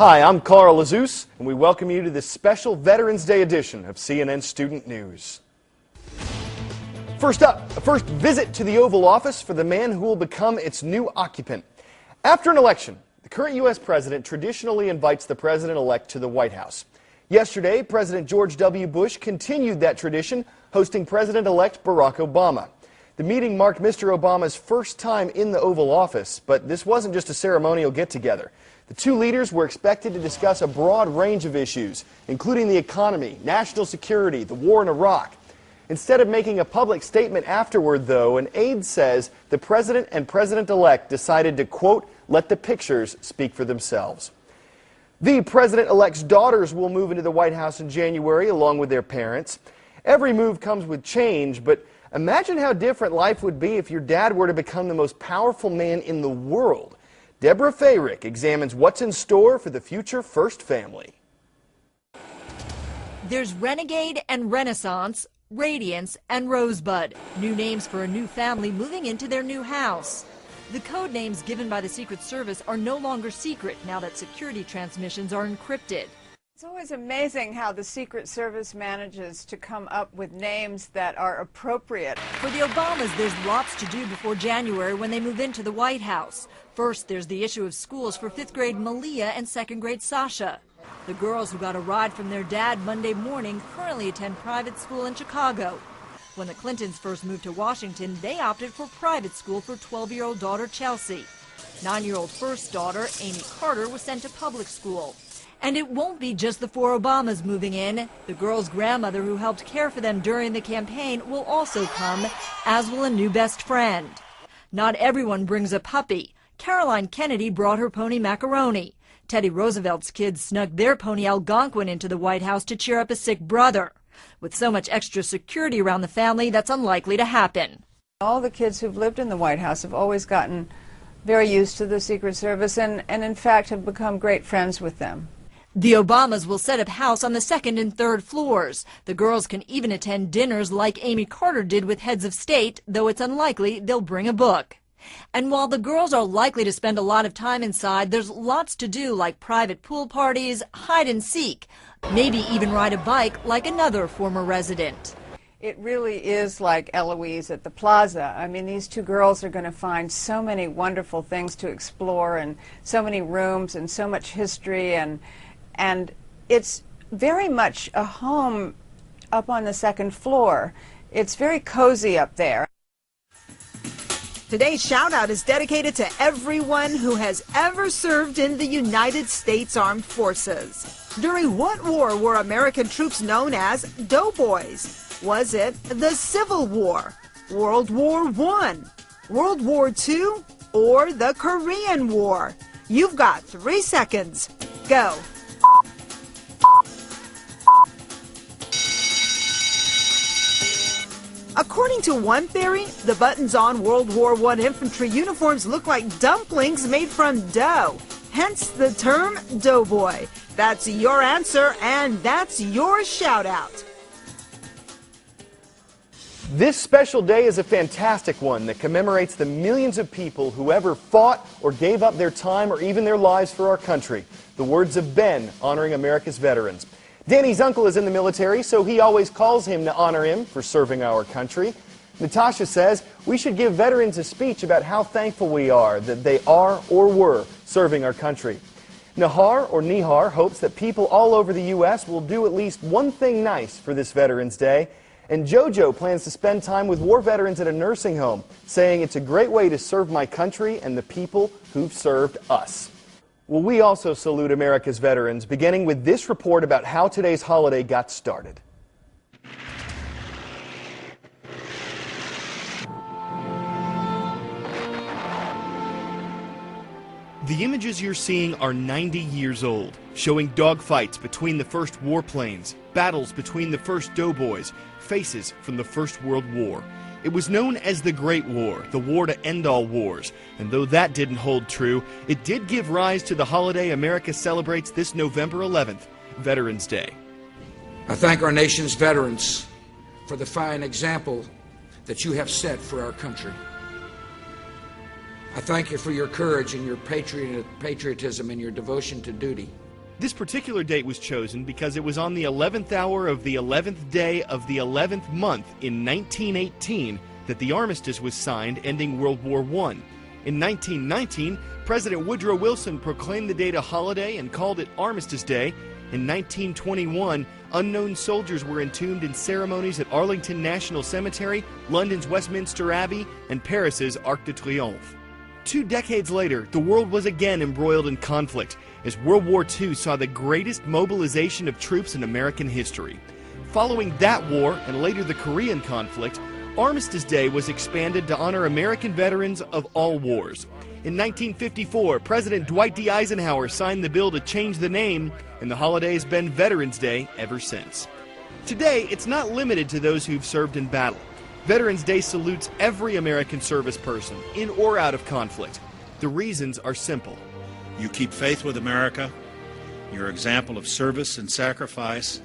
Hi, I'm Carl Azus, and we welcome you to this special Veterans Day edition of CNN Student News. First up, a first visit to the Oval Office for the man who will become its new occupant. After an election, the current U.S. president traditionally invites the president-elect to the White House. Yesterday, President George W. Bush continued that tradition, hosting President-elect Barack Obama. The meeting marked Mr. Obama's first time in the Oval Office, but this wasn't just a ceremonial get-together. The two leaders were expected to discuss a broad range of issues, including the economy, national security, the war in Iraq. Instead of making a public statement afterward, though, an aide says the president and president-elect decided to, quote, let the pictures speak for themselves. The president-elect's daughters will move into the White House in January along with their parents. Every move comes with change, but imagine how different life would be if your dad were to become the most powerful man in the world. Deborah Fayrick examines what's in store for the future First family. There's Renegade and Renaissance, Radiance and Rosebud, new names for a new family moving into their new house. The code names given by the Secret Service are no longer secret now that security transmissions are encrypted. It's always amazing how the Secret Service manages to come up with names that are appropriate. For the Obamas, there's lots to do before January when they move into the White House. First, there's the issue of schools for 5th grade Malia and 2nd grade Sasha. The girls who got a ride from their dad Monday morning currently attend private school in Chicago. When the Clintons first moved to Washington, they opted for private school for 12-year-old daughter Chelsea. 9-year-old first daughter Amy Carter was sent to public school. And it won't be just the four Obamas moving in. The girls' grandmother who helped care for them during the campaign will also come, as will a new best friend. Not everyone brings a puppy. Caroline Kennedy brought her pony Macaroni. Teddy Roosevelt's kids snuck their pony Algonquin into the White House to cheer up a sick brother. With so much extra security around the family, that's unlikely to happen. All the kids who've lived in the White House have always gotten very used to the Secret Service and in fact have become great friends with them. The Obamas will set up house on the 2nd and 3rd floors. The girls can even attend dinners like Amy Carter did with heads of state, though it's unlikely they'll bring a book. And while the girls are likely to spend a lot of time inside, there's lots to do like private pool parties, hide and seek, maybe even ride a bike like another former resident. It really is like Eloise at the Plaza. I mean, these two girls are going to find so many wonderful things to explore and so many rooms and so much history and it's very much a home up on the 2nd floor. It's very cozy up there. Today's shout-out is dedicated to everyone who has ever served in the United States Armed Forces. During what war were American troops known as doughboys? Was it the Civil War, World War I, World War II, or the Korean War? You've got 3 seconds. Go. According to one theory, the buttons on World War I infantry uniforms look like dumplings made from dough, hence the term doughboy. That's your answer, and that's your shout-out. This special day is a fantastic one that commemorates the millions of people who ever fought or gave up their time or even their lives for our country. The words of Ben honoring America's veterans. Danny's uncle is in the military, so he always calls him to honor him for serving our country. Natasha says we should give veterans a speech about how thankful we are that they are or were serving our country. Nahar, or Nihar, hopes that people all over the U.S. will do at least one thing nice for this Veterans Day. And JoJo plans to spend time with war veterans at a nursing home, saying it's a great way to serve my country and the people who've served us. Well, we also salute America's veterans, beginning with this report about how today's holiday got started. The images you're seeing are 90 years old, showing dogfights between the first warplanes, battles between the first doughboys, faces from the First World War. It was known as the Great War, the war to end all wars, and though that didn't hold true, it did give rise to the holiday America celebrates this November 11th, Veterans Day. I thank our nation's veterans for the fine example that you have set for our country. I thank you for your courage and your patriotism and your devotion to duty. This particular date was chosen because it was on the 11th hour of the 11th day of the 11th month in 1918 that the armistice was signed, ending World War I. In 1919, President Woodrow Wilson proclaimed the date a holiday and called it Armistice Day. In 1921, unknown soldiers were entombed in ceremonies at Arlington National Cemetery, London's Westminster Abbey, and Paris's Arc de Triomphe. 2 decades later, the world was again embroiled in conflict as World War II saw the greatest mobilization of troops in American history. Following that war and later the Korean conflict, Armistice Day was expanded to honor American veterans of all wars. In 1954, President Dwight D. Eisenhower signed the bill to change the name, and the holiday has been Veterans Day ever since. Today, it's not limited to those who've served in battle. Veterans Day salutes every American service person, in or out of conflict. The reasons are simple. You keep faith with America. Your example of service and sacrifice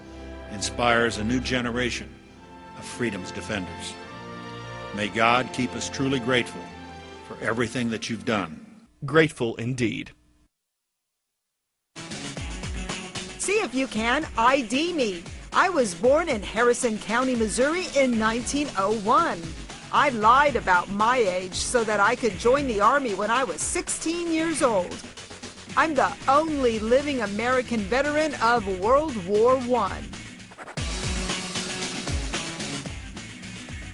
inspires a new generation of freedom's defenders. May God keep us truly grateful for everything that you've done. Grateful indeed. See if you can ID me. I was born in Harrison County, Missouri in 1901. I lied about my age so that I could join the Army when I was 16 years old. I'm the only living American veteran of World War I.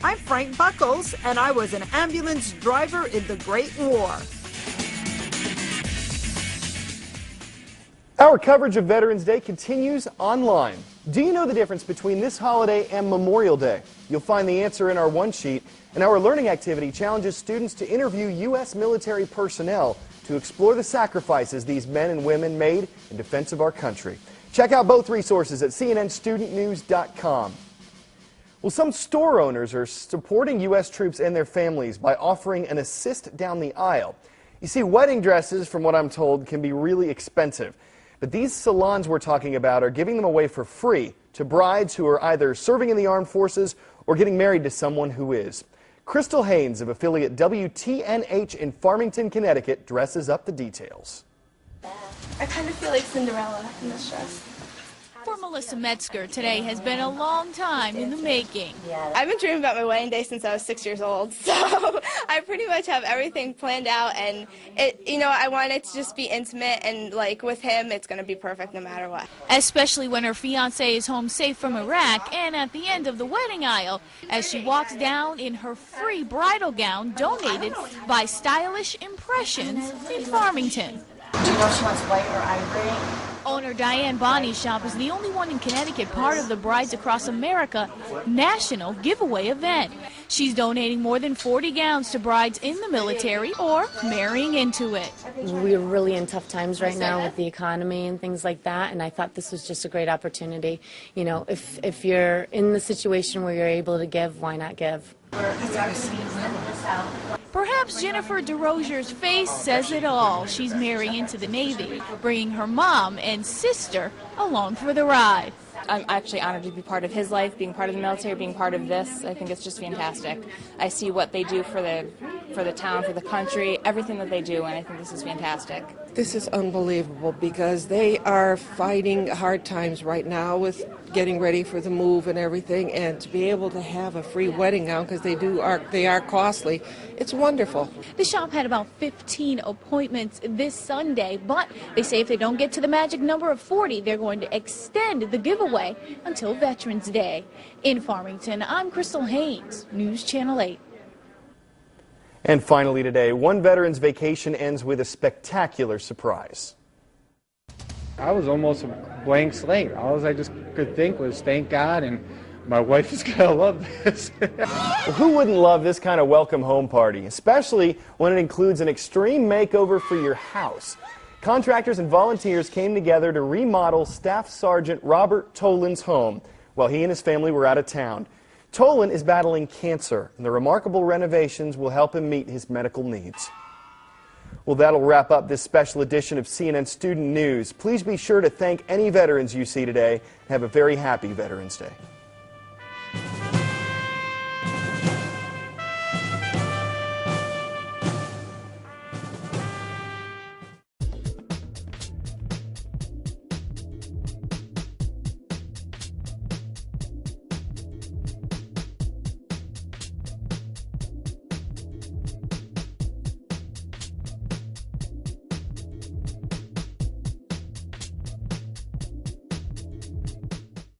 I'm Frank Buckles, and I was an ambulance driver in the Great War. Our coverage of Veterans Day continues online. Do you know the difference between this holiday and Memorial Day? You'll find the answer in our one sheet, and our learning activity challenges students to interview U.S. military personnel to explore the sacrifices these men and women made in defense of our country. Check out both resources at cnnstudentnews.com. Well, some store owners are supporting U.S. troops and their families by offering an assist down the aisle. You see, wedding dresses, from what I'm told, can be really expensive. But these salons we're talking about are giving them away for free to brides who are either serving in the armed forces or getting married to someone who is. Crystal Haynes of affiliate WTNH in Farmington, Connecticut, dresses up the details. I kind of feel like Cinderella in this dress. For Melissa Metzger, today has been a long time in the making. I've been dreaming about my wedding day since I was 6 years old, so I pretty much have everything planned out, and I want it to just be intimate, and like with him, it's going to be perfect no matter what. Especially when her fiancé is home safe from Iraq and at the end of the wedding aisle as she walks down in her free bridal gown donated by Stylish Impressions in Farmington. Do you know if she wants white or ivory? Owner Diane Bonney's shop is the only one in Connecticut part of the Brides Across America national giveaway event. She's donating more than 40 gowns to brides in the military or marrying into it. We're really in tough times right now with the economy and things like that, and I thought this was just a great opportunity. You know, if you're in the situation where you're able to give, why not give? Perhaps Jennifer DeRozier's face says it all. She's marrying into the Navy, bringing her mom and sister along for the ride. I'm actually honored to be part of his life, being part of the military, being part of this. I think it's just fantastic. I see what they do for the town, for the country, everything that they do, and I think this is fantastic. This is unbelievable because they are fighting hard times right now with getting ready for the move and everything, and to be able to have a free wedding gown because they are costly, it's wonderful. The shop had about 15 appointments this Sunday, but they say if they don't get to the magic number of 40, they're going to extend the giveaway until Veterans Day. In Farmington, I'm Crystal Haynes, News Channel 8. And finally today, one veteran's vacation ends with a spectacular surprise. I was almost a blank slate. All I just could think was, thank God, and my wife is going to love this. Well, who wouldn't love this kind of welcome home party, especially when it includes an extreme makeover for your house? Contractors and volunteers came together to remodel Staff Sergeant Robert Tolan's home while he and his family were out of town. Tolan is battling cancer, and the remarkable renovations will help him meet his medical needs. Well, that'll wrap up this special edition of CNN Student News. Please be sure to thank any veterans you see today and have a very happy Veterans Day.